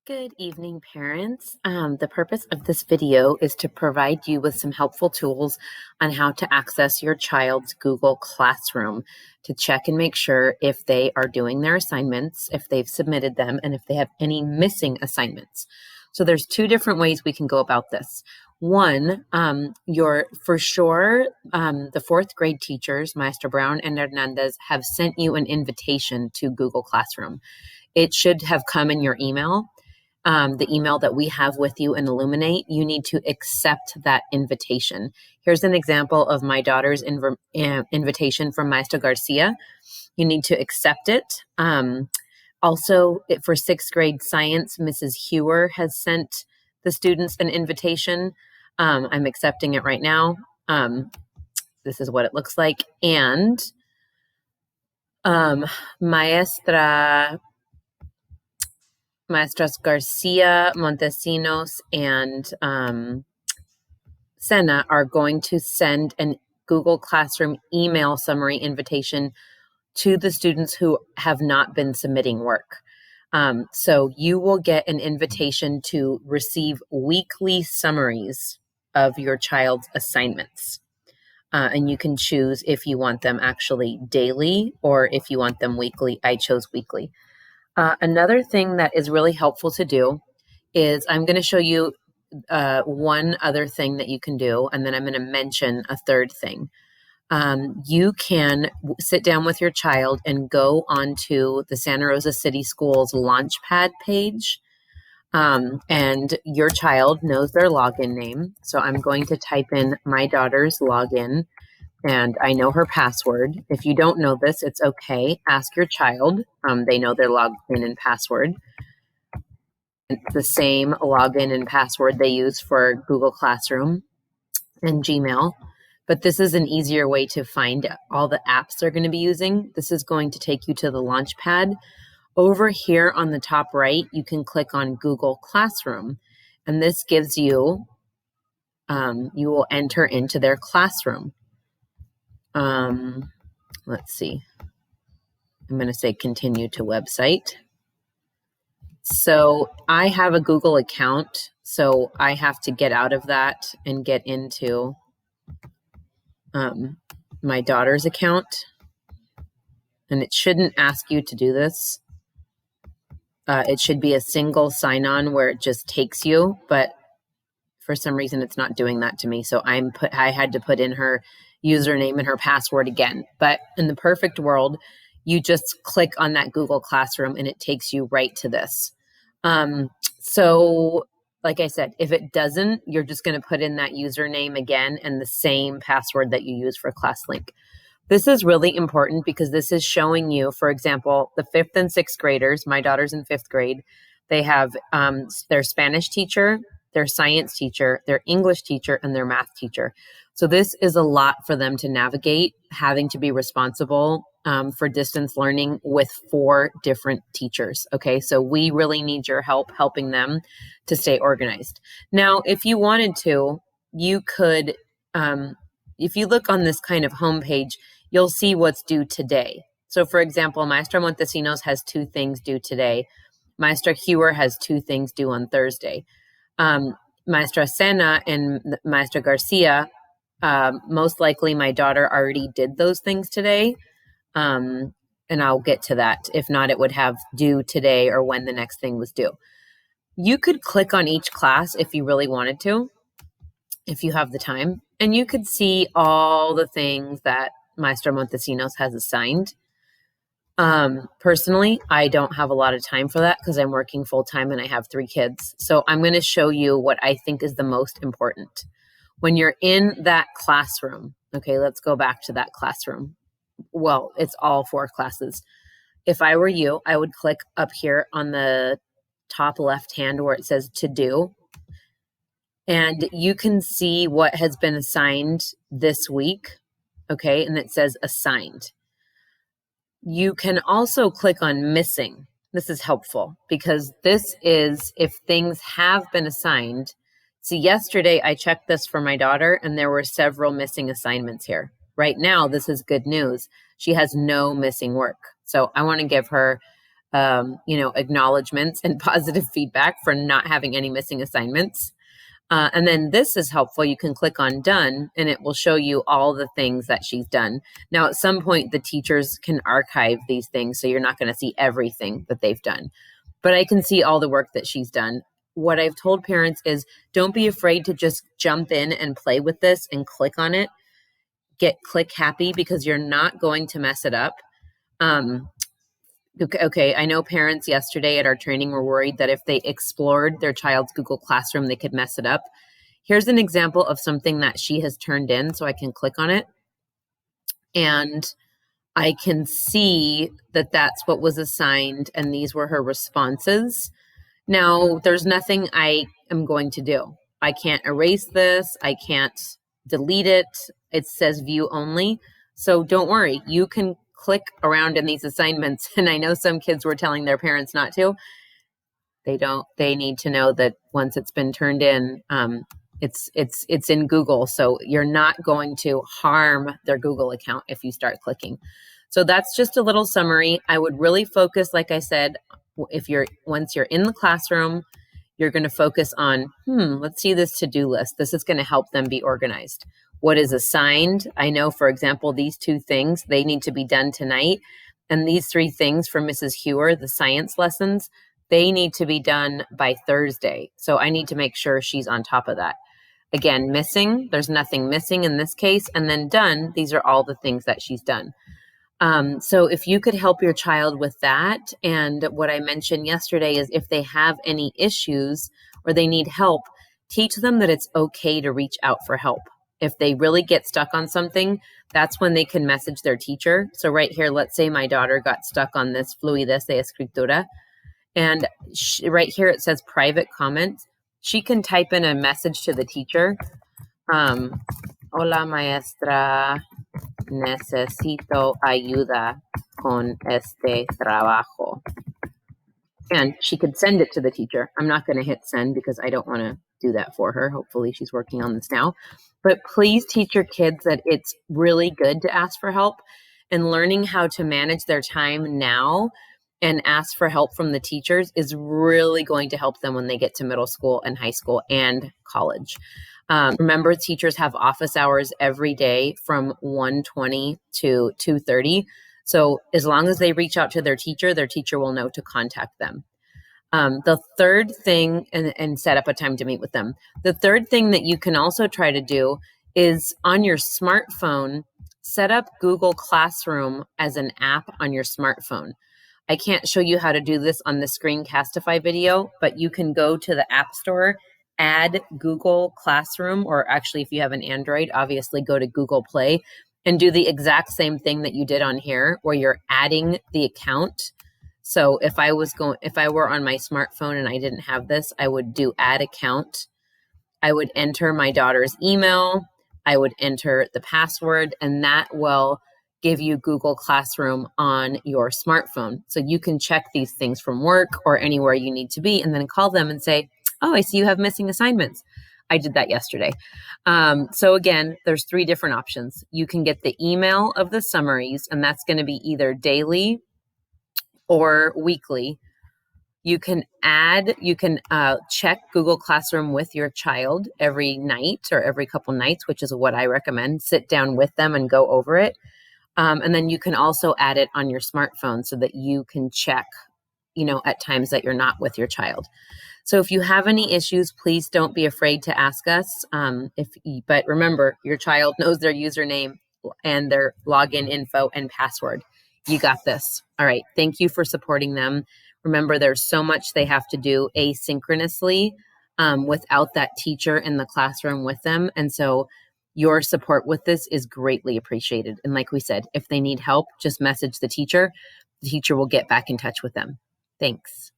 Good evening, parents. The purpose of this video is to provide you with some helpful tools on how to access your child's Google Classroom to check and make sure if they are doing their assignments, if they've submitted them, and if they have any missing assignments. So there's two different ways we can go about this. One, the fourth grade teachers, Maestra Brown and Hernandez, have sent you an invitation to Google Classroom. It should have come in your email. The email that we have with you in Elluminate, you need to accept that invitation. Here's an example of my daughter's invitation from Maestra Garcia. You need to accept it. Also, for sixth grade science, Mrs. Hewer has sent the students an invitation. I'm accepting it right now. This is what it looks like. And Maestras Garcia, Montesinos, and Sena are going to send an Google Classroom email summary invitation to the students who have not been submitting work. So you will get an invitation to receive weekly summaries of your child's assignments. And you can choose if you want them actually daily or if you want them weekly. I chose weekly. Another thing that is really helpful to do is I'm going to show you one other thing that you can do, and then I'm going to mention a third thing. You can sit down with your child and go onto the Santa Rosa City Schools Launchpad page, and your child knows their login name. So I'm going to type in my daughter's login, and I know her password. If you don't know this, it's okay. Ask your child. They know their login and password. It's the same login and password they use for Google Classroom and Gmail. But this is an easier way to find all the apps they're going to be using. This is going to take you to the Launchpad. Over here on the top right, you can click on Google Classroom. And this gives you, you will enter into their classroom. Let's see. I'm going to say continue to website. So I have a Google account, so I have to get out of that and get into my daughter's account. And it shouldn't ask you to do this. It should be a single sign-on where it just takes you, but for some reason it's not doing that to me. So I had to put in her username and her password again. But in the perfect world, you just click on that Google Classroom and it takes you right to this. So like I said, if it doesn't, you're just going to put in that username again and the same password that you use for ClassLink. This is really important because this is showing you, for example, the 5th and 6th graders, my daughter's in 5th grade, they have their Spanish teacher, their science teacher, their English teacher, and their math teacher. So this is a lot for them to navigate, having to be responsible for distance learning with 4 different teachers. Okay, so we really need your help helping them to stay organized. Now, if you wanted to, you could, if you look on this kind of homepage, you'll see what's due today. So for example, Maestra Montesinos has 2 things due today. Maestra Hewer has 2 things due on Thursday. Maestra Sena and Maestra Garcia, most likely my daughter already did those things today. And I'll get to that. If not, it would have due today or when the next thing was due. You could click on each class if you really wanted to, if you have the time, and you could see all the things that Maestra Montesinos has assigned. Personally, I don't have a lot of time for that because I'm working full time and I have 3 kids. So I'm going to show you what I think is the most important. When you're in that classroom, okay, let's go back to that classroom. Well, it's all 4 classes. If I were you, I would click up here on the top left hand where it says to do. And you can see what has been assigned this week. Okay, and it says assigned. You can also click on missing. This is helpful because this is if things have been assigned. See, yesterday I checked this for my daughter and there were several missing assignments here. Right now, this is good news. She has no missing work. So I want to give her acknowledgments and positive feedback for not having any missing assignments. And then this is helpful. You can click on done and it will show you all the things that she's done. Now, at some point, the teachers can archive these things, so you're not going to see everything that they've done. But I can see all the work that she's done. What I've told parents is don't be afraid to just jump in and play with this and click on it. Get click happy because you're not going to mess it up. Okay, I know parents yesterday at our training were worried that if they explored their child's Google Classroom, they could mess it up. Here's an example of something that she has turned in, so I can click on it. And I can see that that's what was assigned, and these were her responses. Now, there's nothing I am going to do. I can't erase this. I can't delete it. It says view only. So don't worry. You can click around in these assignments. And I know some kids were telling their parents not to. They need to know that once it's been turned in, it's in Google. So you're not going to harm their Google account if you start clicking. So that's just a little summary. I would really focus, like I said, once you're in the classroom, you're going to focus on, let's see this to-do list. This is going to help them be organized. What is assigned? I know, for example, these 2 things, they need to be done tonight. And these 3 things for Mrs. Hewer, the science lessons, they need to be done by Thursday. So I need to make sure she's on top of that. Again, missing, there's nothing missing in this case. And then done, these are all the things that she's done. So if you could help your child with that, and what I mentioned yesterday is if they have any issues or they need help, teach them that it's okay to reach out for help. If they really get stuck on something, that's when they can message their teacher. So right here, let's say my daughter got stuck on this fluidez de escritura, and right here it says private comment. She can type in a message to the teacher. Hola maestra, necesito ayuda con este trabajo. And she could send it to the teacher. I'm not going to hit send because I don't want to do that for her. Hopefully she's working on this now. But please teach your kids that it's really good to ask for help, and learning how to manage their time now and ask for help from the teachers is really going to help them when they get to middle school and high school and college. Remember, teachers have office hours every day from 1:20 to 2:30. So as long as they reach out to their teacher will know to contact them. The third thing, and set up a time to meet with them. The third thing that you can also try to do is on your smartphone, set up Google Classroom as an app on your smartphone. I can't show you how to do this on the Screencastify video, but you can go to the App Store, add Google Classroom, or actually if you have an Android, obviously go to Google Play and do the exact same thing that you did on here where you're adding the account. So if I were on my smartphone and I didn't have this, I would do add account. I would enter my daughter's email. I would enter the password, and that will give you Google Classroom on your smartphone. So you can check these things from work or anywhere you need to be, and then call them and say, oh, I see you have missing assignments. I did that yesterday. So again, there's 3 different options. You can get the email of the summaries, and that's going to be either daily or weekly. You can check Google Classroom with your child every night or every couple nights, which is what I recommend. Sit down with them and go over it. And then you can also add it on your smartphone so that you can check, at times that you're not with your child. So if you have any issues, please don't be afraid to ask us. But remember, your child knows their username and their login info and password. You got this. All right. Thank you for supporting them. Remember, there's so much they have to do asynchronously without that teacher in the classroom with them. And so your support with this is greatly appreciated. And like we said, if they need help, just message the teacher. The teacher will get back in touch with them. Thanks.